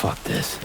Fuck this.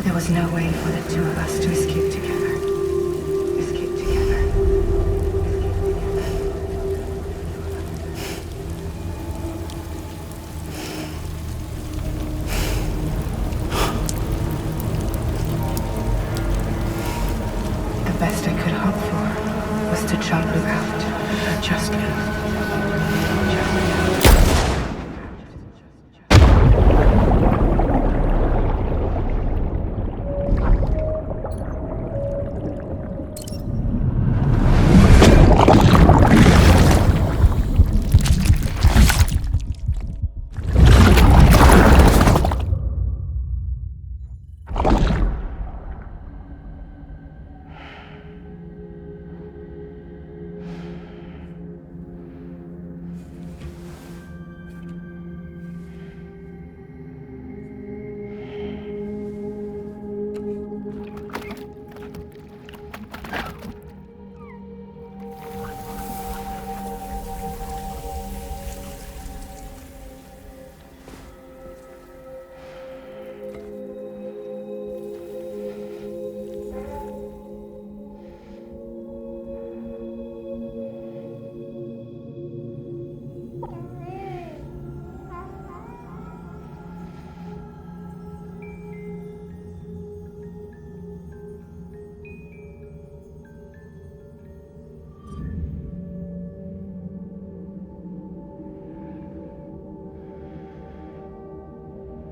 There was no way for the two of us to escape together. Escape together. The best I could hope for was to jump Luke out. Just Luke.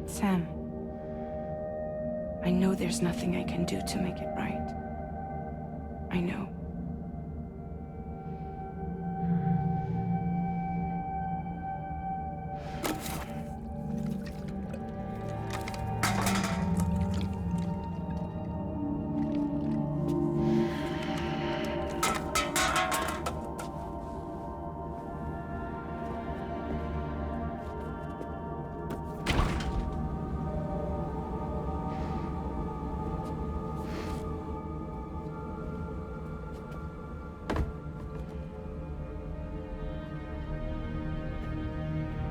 Sam, I know there's nothing I can do to make it right. I know.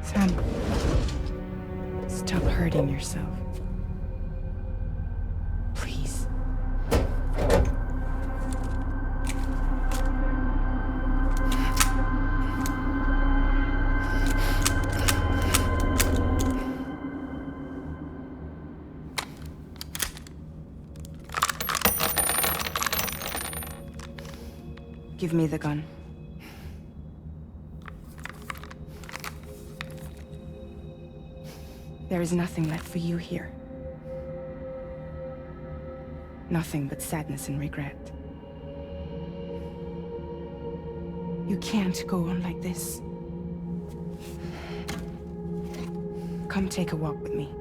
Sam, stop hurting yourself. Please. Give me the gun. There is nothing left for you here. Nothing but sadness and regret. You can't go on like this. Come take a walk with me.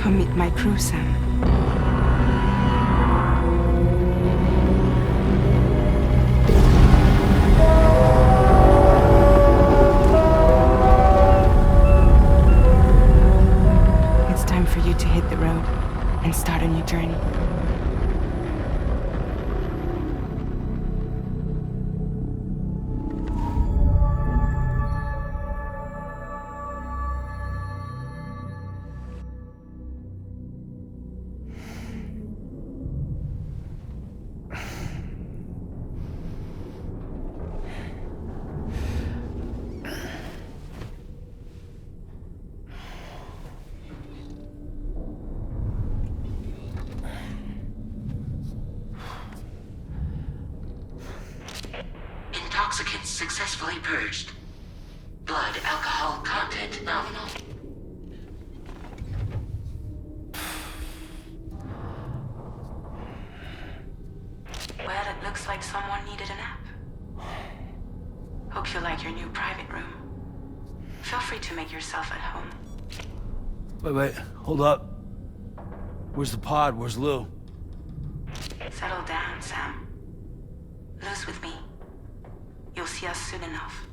Come meet my crew, Sam. It's time for you to hit the road and start a new journey. Intoxicants successfully purged. Blood alcohol content nominal. Well, it looks like someone needed a nap. Hope you like your new private room. Feel free to make yourself at home. Wait, hold up. Where's the pod? Where's Lou? Settle down, Sam. Lou's with me. You'll see us soon enough.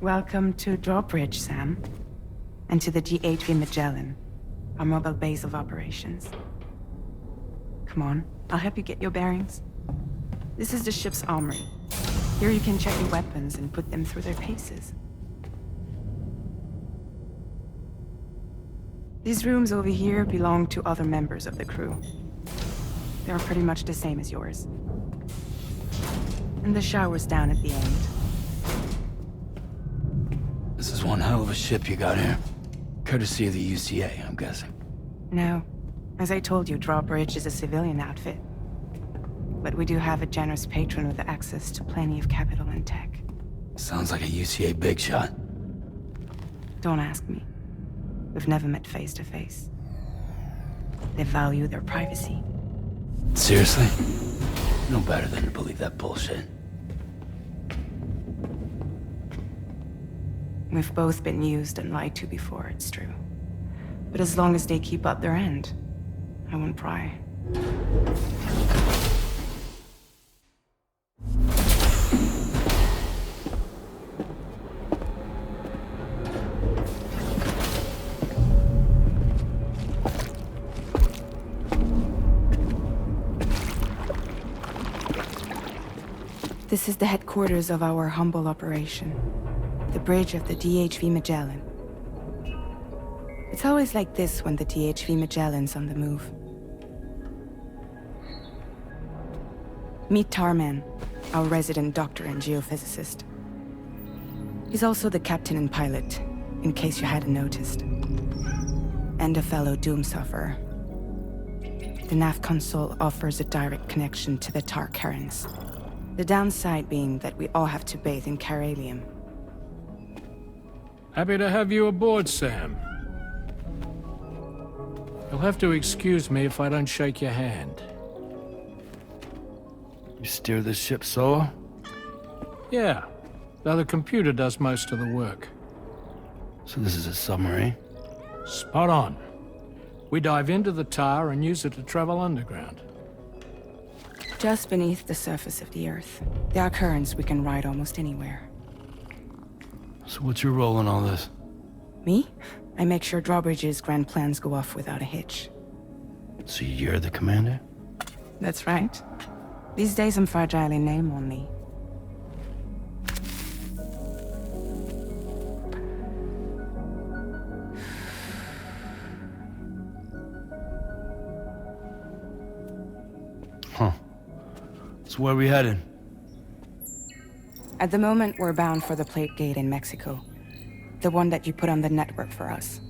Welcome to Drawbridge, Sam. And to the GHV Magellan, our mobile base of operations. Come on, I'll help you get your bearings. This is the ship's armory. Here you can check your weapons and put them through their paces. These rooms over here belong to other members of the crew. They're pretty much the same as yours. And the shower's down at the end. This is one hell of a ship you got here. Courtesy of the UCA, I'm guessing. No. As I told you, Drawbridge is a civilian outfit. But we do have a generous patron with access to plenty of capital and tech. Sounds like a UCA big shot. Don't ask me. We've never met face to face. They value their privacy. Seriously? No better than to believe that bullshit. We've both been used and lied to before, it's true. But as long as they keep up their end, I won't pry. This is the headquarters of our humble operation. The bridge of the DHV Magellan. It's always like this when the DHV Magellan's on the move. Meet Tarman, our resident doctor and geophysicist. He's also the captain and pilot, in case you hadn't noticed. And a fellow Doom sufferer. The nav console offers a direct connection to the tar currents. The downside being that we all have to bathe in caralium. Happy to have you aboard, Sam. You'll have to excuse me if I don't shake your hand. You steer this ship solo? Yeah, though the computer does most of the work. So this is a submarine? Spot on. We dive into the tar and use it to travel underground. Just beneath the surface of the Earth, there are currents we can ride almost anywhere. So what's your role in all this? Me? I make sure Drawbridge's grand plans go off without a hitch. So you're the commander? That's right. These days I'm fragile in name only. Huh. So where are we headed? At the moment, we're bound for the Plate Gate in Mexico. The one that you put on the network for us.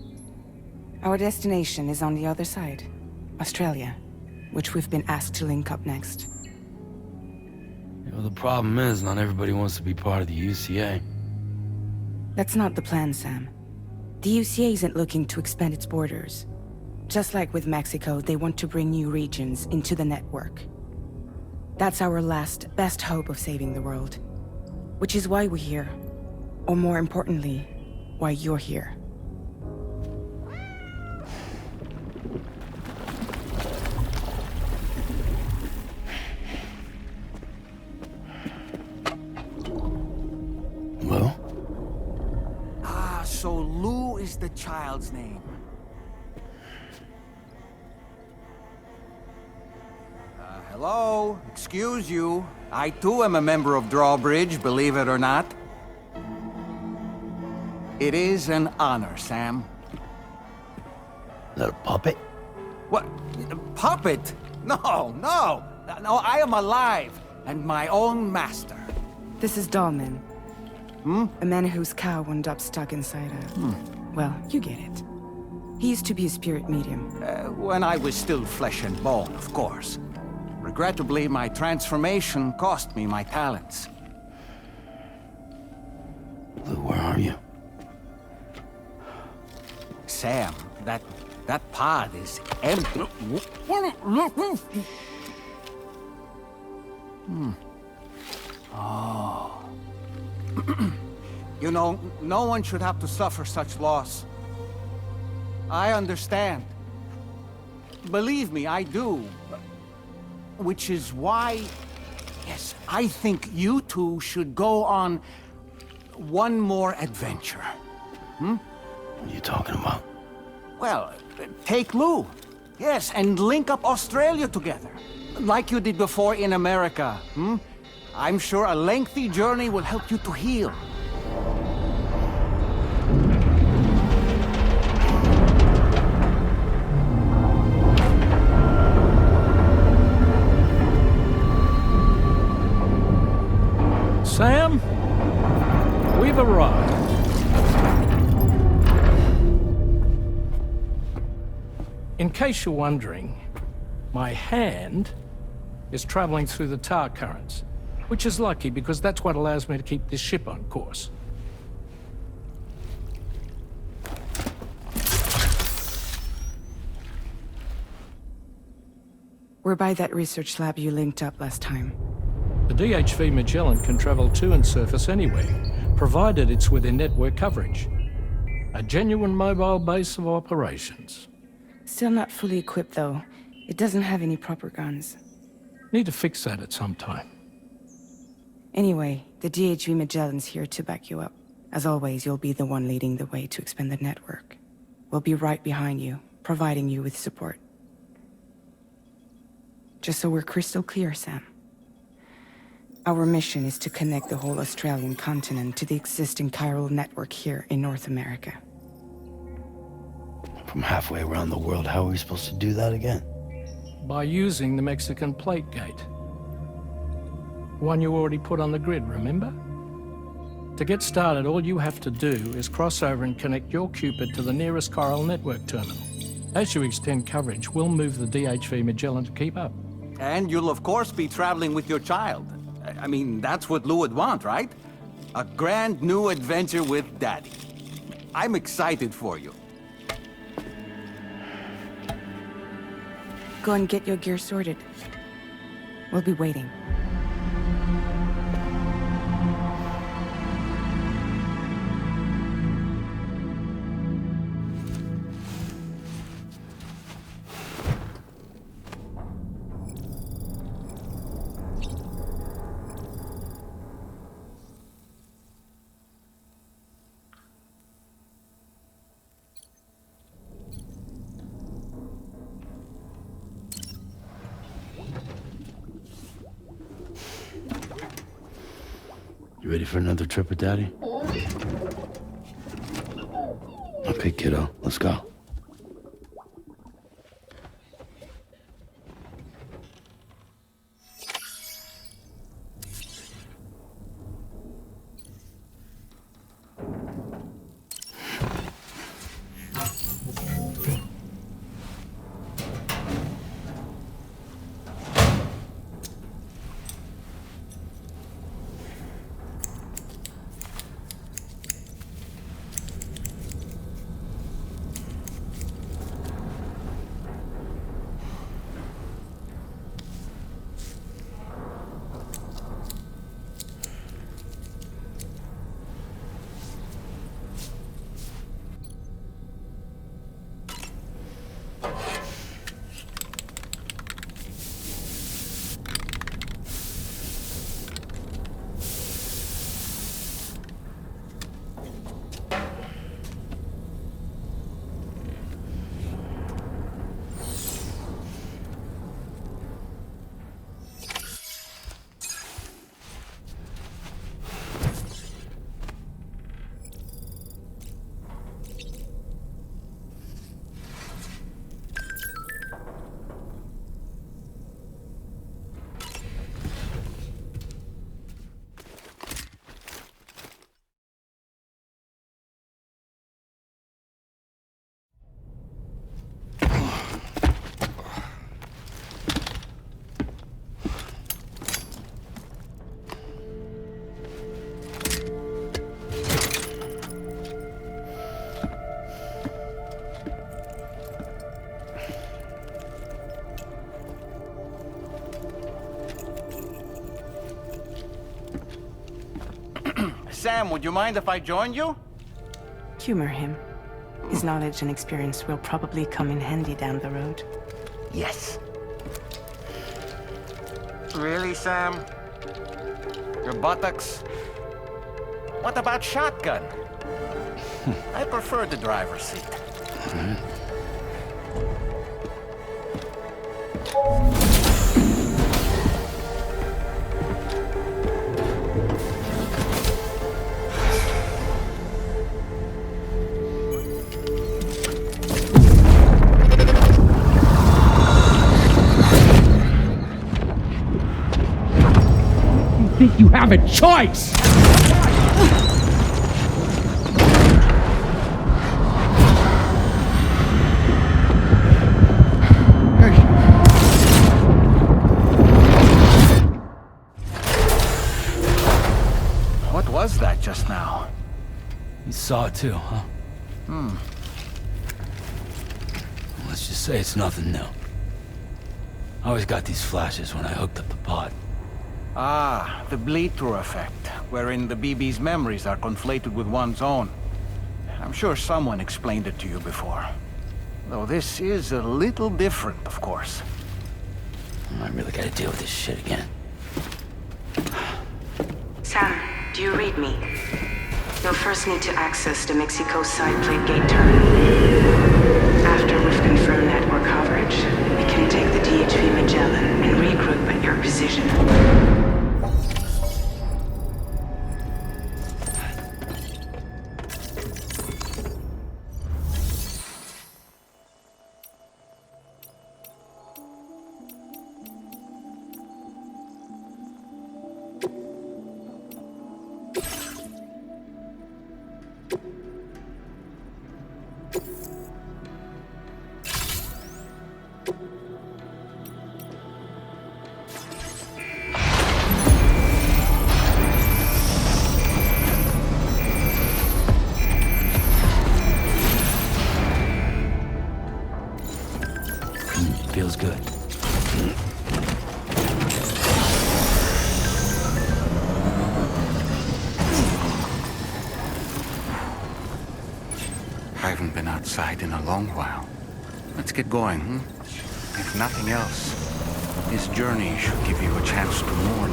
Our destination is on the other side, Australia, which we've been asked to link up next. You know, the problem is, not everybody wants to be part of the UCA. That's not the plan, Sam. The UCA isn't looking to expand its borders. Just like with Mexico, they want to bring new regions into the network. That's our last, best hope of saving the world. Which is why we're here. Or more importantly, why you're here. Lou? So Lou is the child's name. Hello? Excuse you. I too am a member of Drawbridge, believe it or not. It is an honor, Sam. Is that a puppet? What? A puppet? No, no! No, I am alive, and my own master. This is Dahlman. A man whose cow wound up stuck inside a... Well, you get it. He used to be a spirit medium. When I was still flesh and bone, of course. Regrettably, my transformation cost me my talents. Lou, where are you? Sam, that pod is empty. Oh. You know, no one should have to suffer such loss. I understand. Believe me, I do. Which is why, yes, I think you two should go on one more adventure. What are you talking about? Well, take Lou. Yes, and link up Australia together. Like you did before in America. I'm sure a lengthy journey will help you to heal. Sam, we've arrived. In case you're wondering, my hand is traveling through the tar currents, which is lucky because that's what allows me to keep this ship on course. We're by that research lab you linked up last time. The DHV Magellan can travel to and surface anywhere, provided it's within network coverage. A genuine mobile base of operations. Still not fully equipped, though. It doesn't have any proper guns. Need to fix that at some time. Anyway, the DHV Magellan's here to back you up. As always, you'll be the one leading the way to expand the network. We'll be right behind you, providing you with support. Just so we're crystal clear, Sam. Our mission is to connect the whole Australian continent to the existing chiral network here in North America. From halfway around the world, how are we supposed to do that again? By using the Mexican Plate Gate. One you already put on the grid, remember? To get started, all you have to do is cross over and connect your Cupid to the nearest Coral network terminal. As you extend coverage, we'll move the DHV Magellan to keep up. And you'll of course be traveling with your child. I mean, that's what Lou would want, right? A grand new adventure with Daddy. I'm excited for you. Go and get your gear sorted. We'll be waiting. You ready for another trip with Daddy? Okay, kiddo, let's go. Sam, would you mind if I joined you? Humor him. His knowledge and experience will probably come in handy down the road. Yes. Really, Sam? Your buttocks? What about shotgun? I prefer the driver's seat. Think you have a choice! What was that just now? You saw it too, huh? Let's just say it's nothing new. I always got these flashes when I hooked up the pod. Ah, the bleed-through effect, wherein the BB's memories are conflated with one's own. I'm sure someone explained it to you before. Though this is a little different, of course. I really gotta deal with this shit again. Sam, do you read me? You'll first need to access the Mexico side plate gate terminal. After we've confirmed network coverage, we can take the DHV Magellan and regroup at your position. haven't been outside in a long while. Let's get going, hmm? If nothing else, this journey should give you a chance to mourn.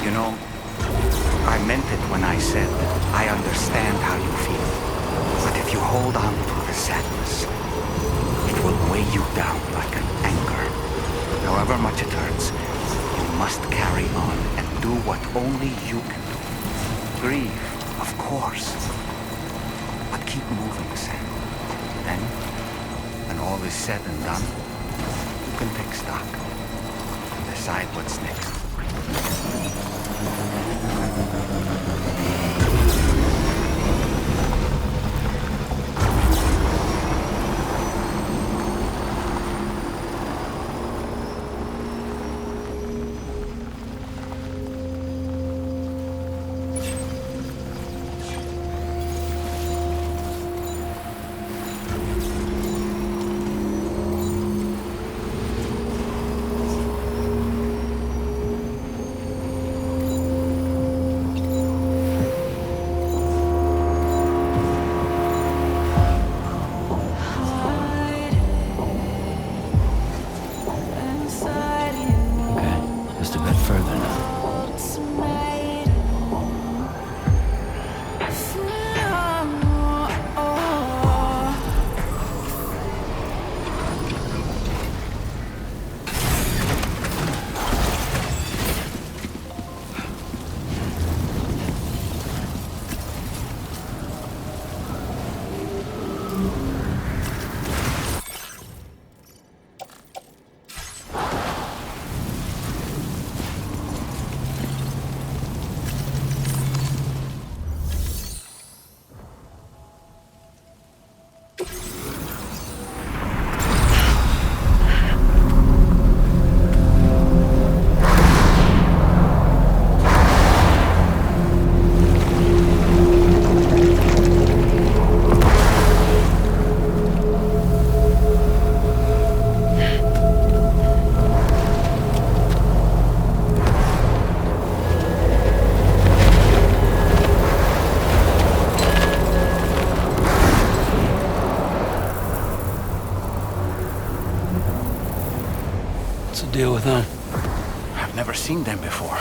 You know, I meant it when I said I understand how you feel. But if you hold on to the sadness, it will weigh you down like an anchor. However much it hurts, you must carry on and do what only you can do. Grieve, of course. But keep moving, Sam. Then, when all is said and done, you can take stock and decide what's next. Deal with them. I've never seen them before.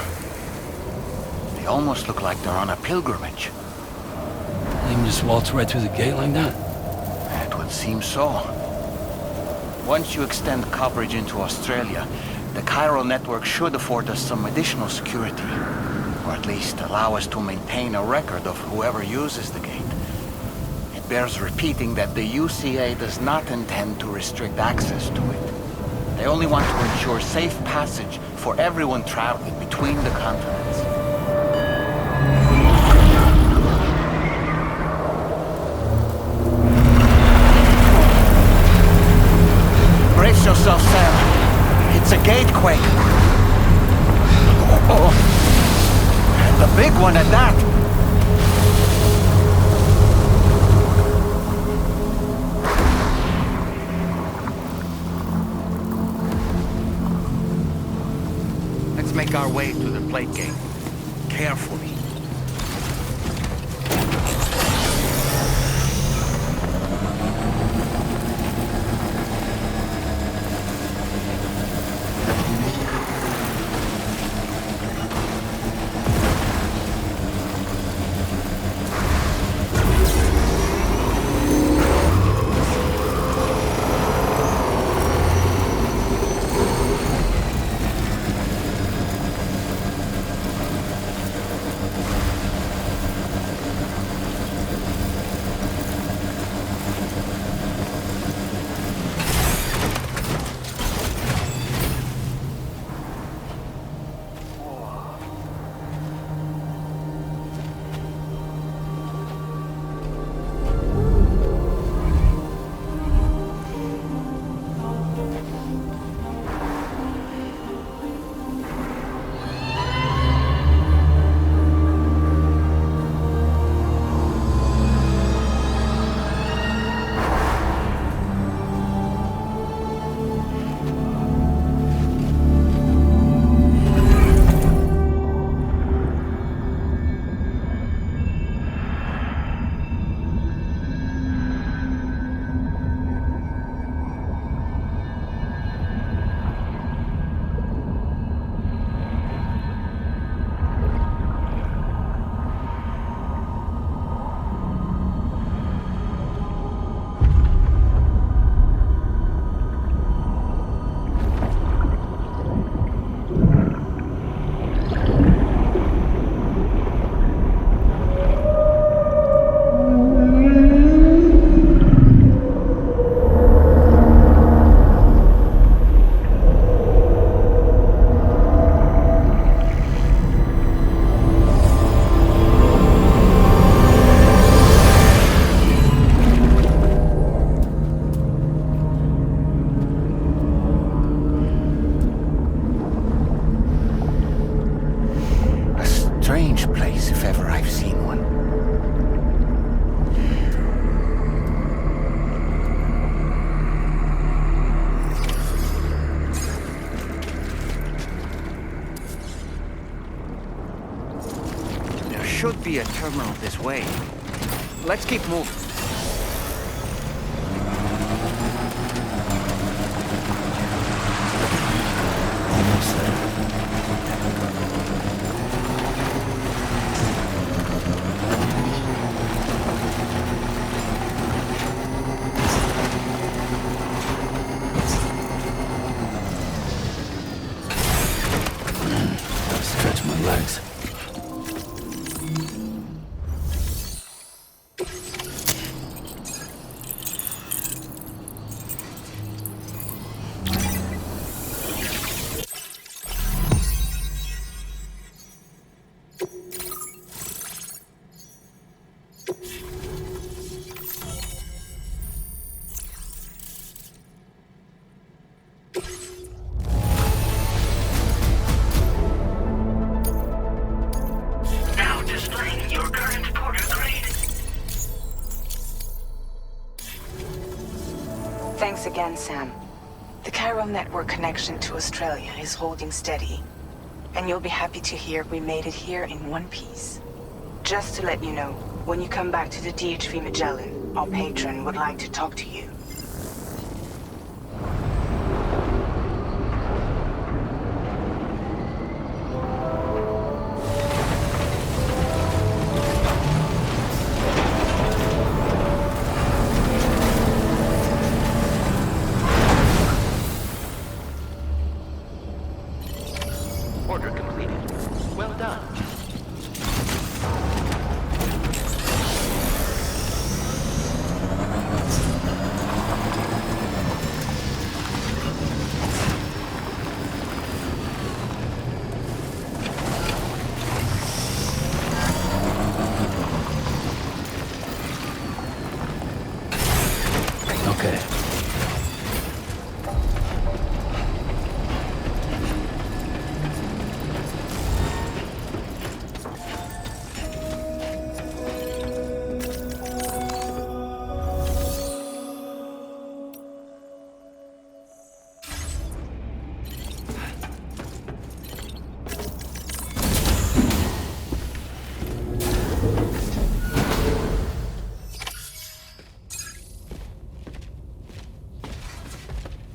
They almost look like they're on a pilgrimage. They can just waltz right through the gate like that? It would seem so. Once you extend coverage into Australia, the chiral network should afford us some additional security. Or at least allow us to maintain a record of whoever uses the gate. It bears repeating that the UCA does not intend to restrict access to it. They only want to ensure safe passage for everyone traveling between the continents. Brace yourself, Sam. It's a gatequake. Oh, and a big one at that. Make our way to the plate gate. Carefully. if ever I've seen one. There should be a terminal this way. Let's keep moving. Almost there. Stretch my legs. Now displaying your current porter grade. Thanks again, Sam. The chiral network connection to Australia is holding steady. And you'll be happy to hear we made it here in one piece. Just to let you know, when you come back to the DHV Magellan, our patron would like to talk to you. Order completed. Well done. Okay.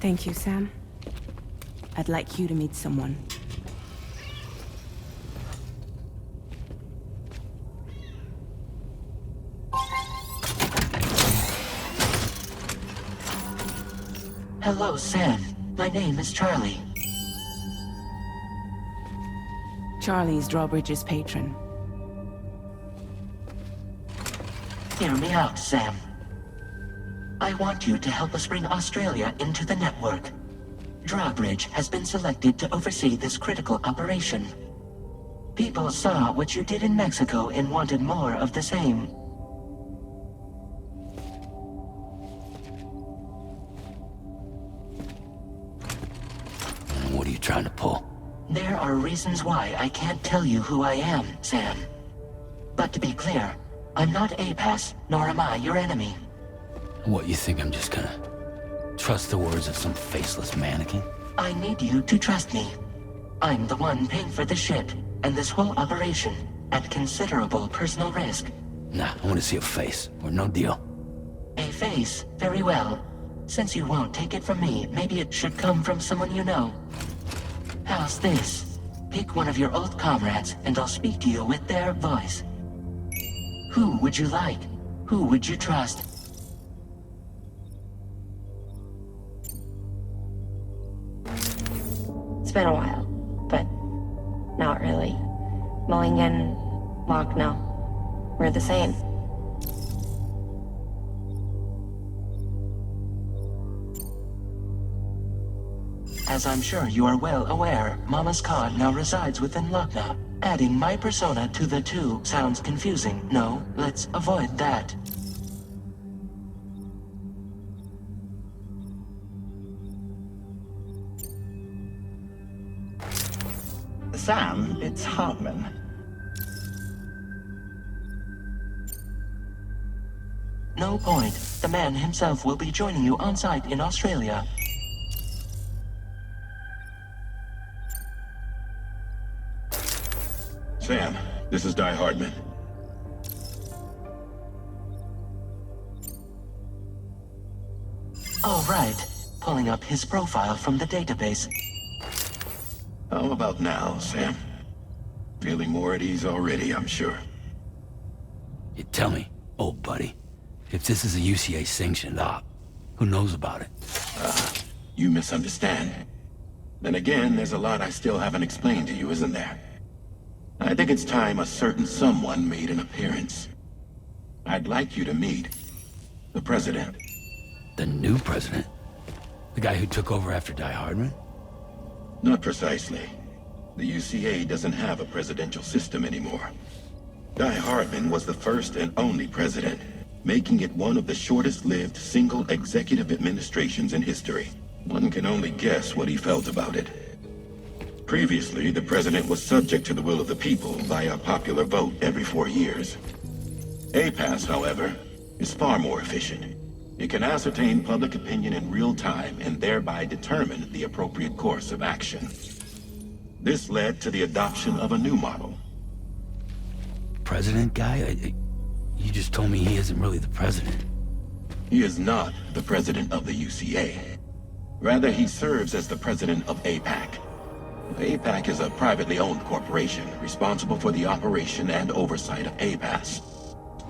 Thank you, Sam. I'd like you to meet someone. Hello, Sam. My name is Charlie. Charlie's Drawbridge's patron. Hear me out, Sam. I want you to help us bring Australia into the network. Drawbridge has been selected to oversee this critical operation. People saw what you did in Mexico and wanted more of the same. What are you trying to pull? There are reasons why I can't tell you who I am, Sam. But to be clear, I'm not APAS, nor am I your enemy. What, you think I'm just gonna trust the words of some faceless mannequin? I need you to trust me. I'm the one paying for the ship and this whole operation at considerable personal risk. Nah, I want to see a face, or no deal. A face, very well. Since you won't take it from me, maybe it should come from someone you know. How's this? Pick one of your old comrades, and I'll speak to you with their voice. Who would you like? Who would you trust? It's been a while, but not really. Mulligan, Locke, no. We're the same. As I'm sure you are well aware, Mama's Khan now resides within Lucknow. Adding my persona to the two sounds confusing. No, let's avoid that. Sam, it's Hartman. no point. The man himself will be joining you on site in Australia. Sam, this is Di Hardman. All right. Pulling up his profile from the database. How about now, Sam? Feeling more at ease already, I'm sure. You tell me, old buddy, if this is a UCA-sanctioned op, who knows about it? You misunderstand. Then again, there's a lot I still haven't explained to you, isn't there? I think it's time a certain someone made an appearance. I'd like you to meet the President. The new president? The guy who took over after Die Hardman? Not precisely. The UCA doesn't have a presidential system anymore. Die Hardman was the first and only president, making it one of the shortest-lived single executive administrations in history. One can only guess what he felt about it. Previously, the president was subject to the will of the people via a popular vote every 4 years. APAS, however, is far more efficient. It can ascertain public opinion in real time and thereby determine the appropriate course of action. This led to the adoption of a new model. President guy? You just told me he isn't really the president. He is not the president of the UCA. Rather, he serves as the president of APAC. APAC is a privately owned corporation responsible for the operation and oversight of APAS,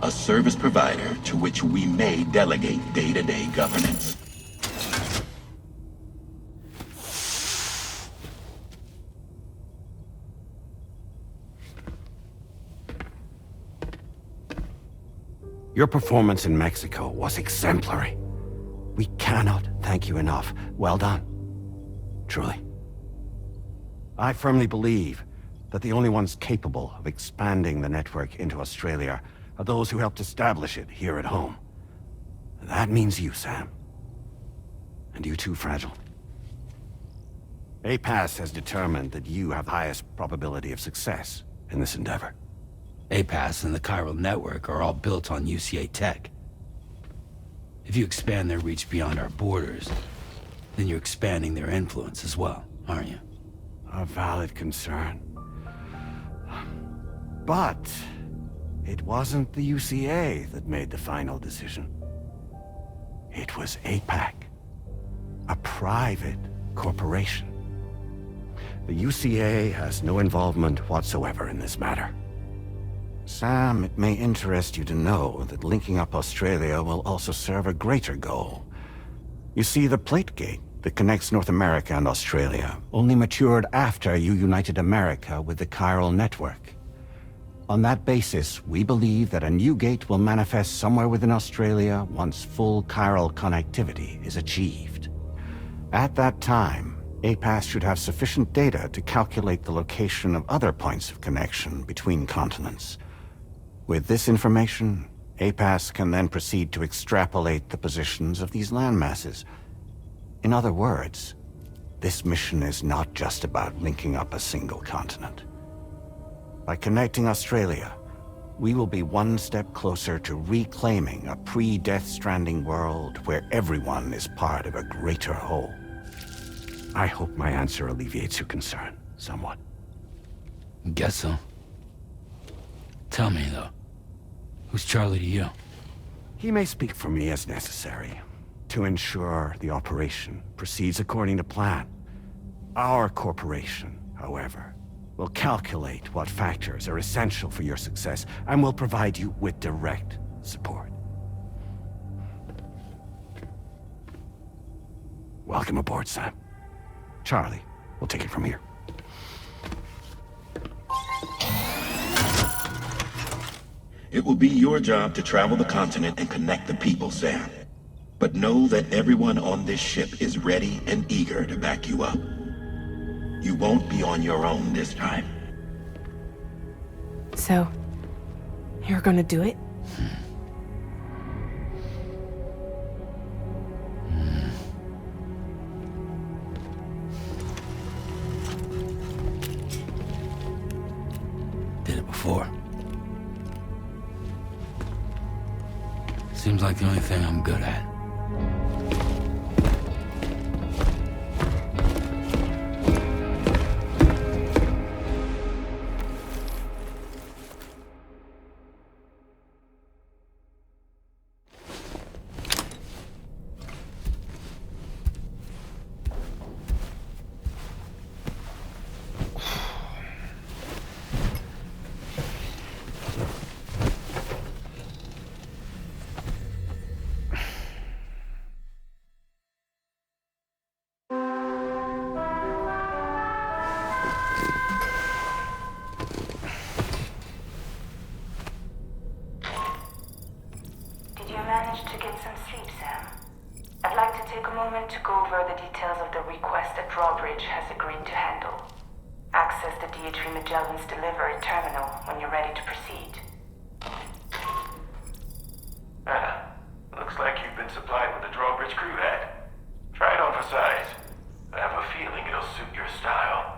a service provider to which we may delegate day-to-day governance. Your performance in Mexico was exemplary. We cannot thank you enough. Well done. Truly. I firmly believe that the only ones capable of expanding the network into Australia are those who helped establish it here at home. That means you, Sam. And you too, Fragile. APAS has determined that you have the highest probability of success in this endeavor. APAS and the chiral network are all built on UCA tech. If you expand their reach beyond our borders, then you're expanding their influence as well, aren't you? A valid concern. But it wasn't the UCA that made the final decision. It was APAC, a private corporation. The UCA has no involvement whatsoever in this matter. Sam, it may interest you to know that linking up Australia will also serve a greater goal. You see, the plate gate that connects North America and Australia only matured after you united America with the chiral network. On that basis, we believe that a new gate will manifest somewhere within Australia once full chiral connectivity is achieved. At that time, APAS should have sufficient data to calculate the location of other points of connection between continents. With this information, APAS can then proceed to extrapolate the positions of these landmasses. In other words, this mission is not just about linking up a single continent. By connecting Australia, we will be one step closer to reclaiming a pre-Death Stranding world where everyone is part of a greater whole. I hope my answer alleviates your concern somewhat. Guess so. Tell me, though. Who's Charlie to you? He may speak for me as necessary, to ensure the operation proceeds according to plan. Our corporation, however, will calculate what factors are essential for your success, and will provide you with direct support. Welcome aboard, Sam. Charlie, we'll take it from here. It will be your job to travel the continent and connect the people, Sam. But know that everyone on this ship is ready and eager to back you up. You won't be on your own this time. So, you're gonna do it? Did it before. Seems like the only thing I'm good at. Did you manage to get some sleep, Sam? I'd like to take a moment to go over the details of the request that Drawbridge has agreed to handle. Access the DHV Magellan's delivery terminal when you're ready to proceed. Looks like you've been supplied with the Drawbridge crew hat. Try it on for size. I have a feeling it'll suit your style.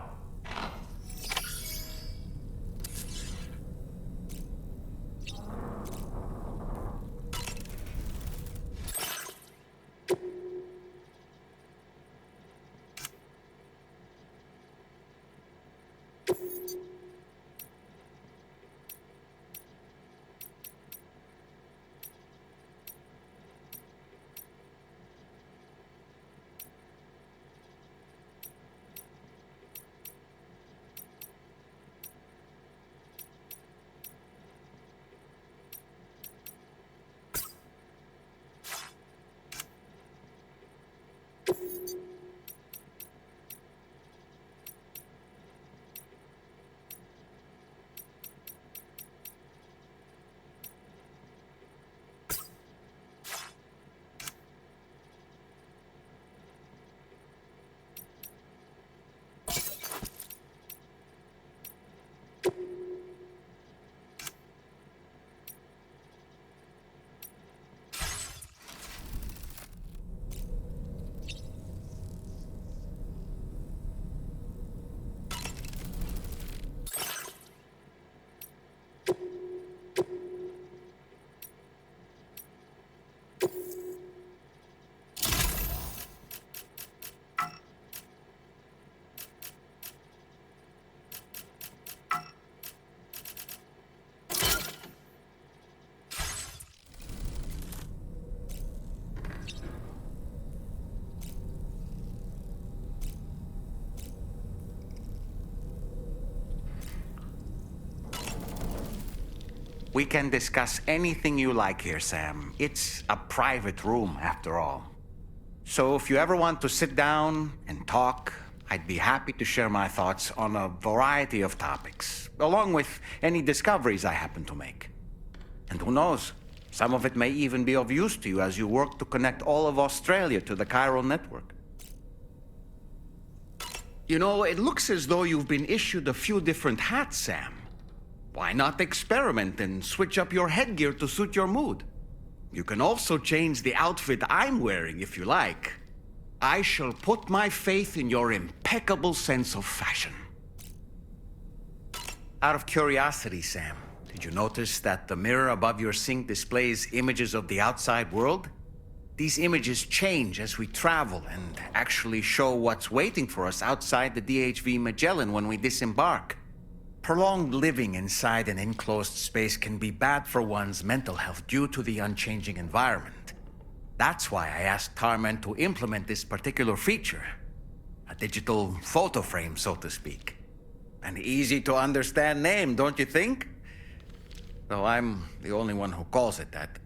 We can discuss anything you like here, Sam. It's a private room, after all. So if you ever want to sit down and talk, I'd be happy to share my thoughts on a variety of topics, along with any discoveries I happen to make. And who knows, some of it may even be of use to you as you work to connect all of Australia to the chiral network. You know, it looks as though you've been issued a few different hats, Sam. Why not experiment and switch up your headgear to suit your mood? You can also change the outfit I'm wearing if you like. I shall put my faith in your impeccable sense of fashion. Out of curiosity, Sam, did you notice that the mirror above your sink displays images of the outside world? These images change as we travel and actually show what's waiting for us outside the DHV Magellan when we disembark. Prolonged living inside an enclosed space can be bad for one's mental health due to the unchanging environment. That's why I asked Tarman to implement this particular feature. A digital photo frame, so to speak. An easy-to-understand name, don't you think? Though I'm the only one who calls it that.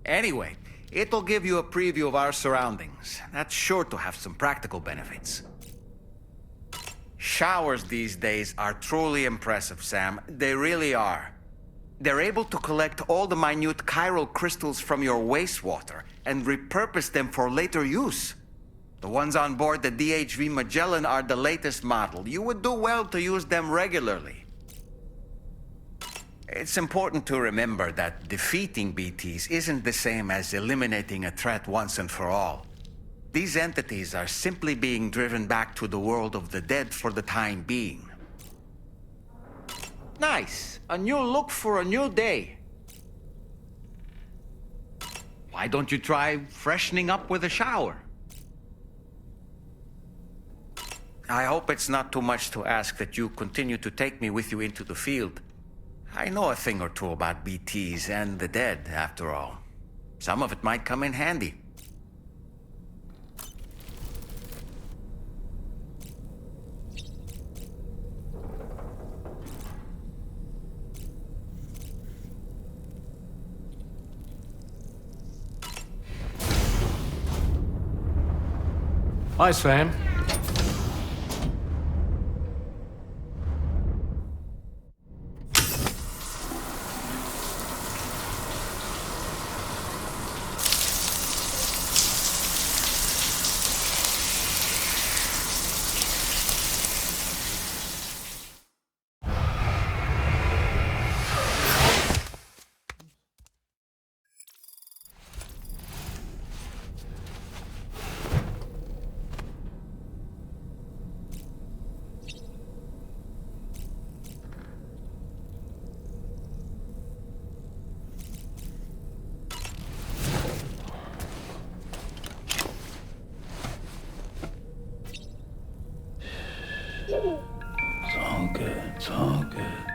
Anyway, it'll give you a preview of our surroundings. That's sure to have some practical benefits. Showers these days are truly impressive, Sam. They really are. They're able to collect all the minute chiral crystals from your wastewater and repurpose them for later use. The ones on board the DHV Magellan are the latest model. You would do well to use them regularly. It's important to remember that defeating BTs isn't the same as eliminating a threat once and for all. These entities are simply being driven back to the world of the dead for the time being. Nice. A new look for a new day. Why don't you try freshening up with a shower? I hope it's not too much to ask that you continue to take me with you into the field. I know a thing or two about BTs and the dead, after all. Some of it might come in handy. Hi, Sam. It's all good. It's all good.